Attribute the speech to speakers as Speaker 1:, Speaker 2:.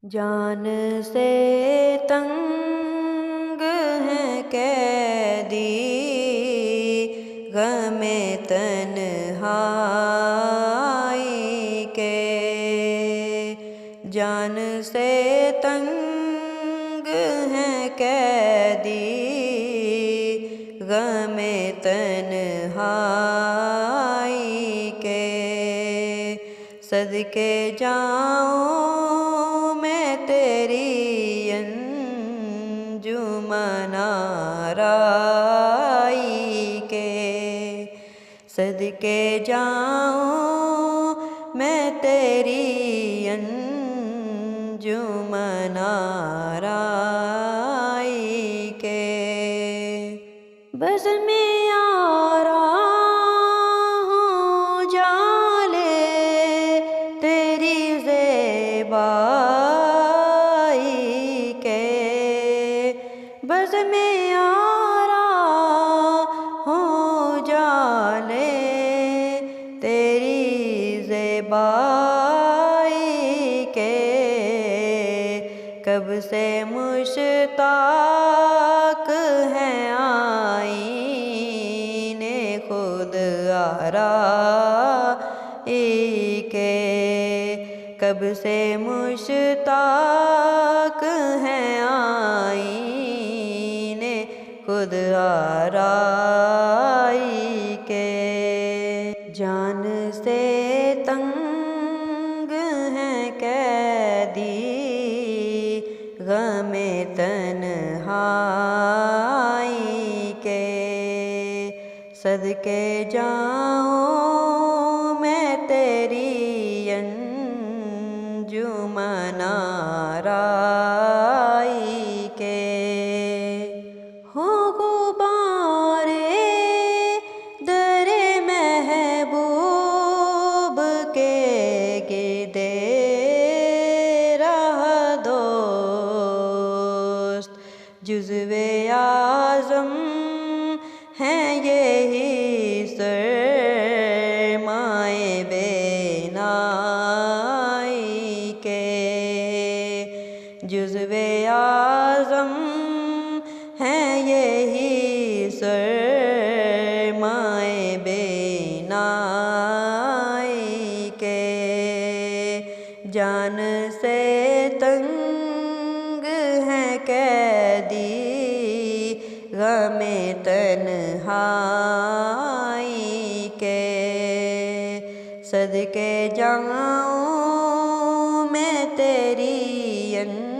Speaker 1: जान से तंग हैं कैदी गमे तन्हाई के। जान से तंग हैं कैदी गमे तन्हाई के। सदके जाऊं मैं तेरी अंजुमन आराई के। सदके जाऊं मैं तेरी अंजुमन आराई के। बज़ में आरा हूँ जाले तेरी ज़ेबाई के। बज़ में आरा हूँ जाले तेरी ज़ेबाई के। कब से मुश्ताक हैं आईने खुद आराई के। कब से मुश्ताक हैं आईने खुद आराई के। जान से तंग हैं कैदी गमे तन्हाई के। सदके जाऊं मैं तेरी अंजुमन आराई के। हो गुबारे दरे महबूब के गिरदे रह दोस्त। जुज़्वे आज़म हैं यही सरमाए बेनाई के। जुज़्वे आज़म हैं यही सरमाए बेनाई के। जान से तंग हैं कैदी गमे तन्हाई के। सदके जाऊं मैं तेरी अंजुमन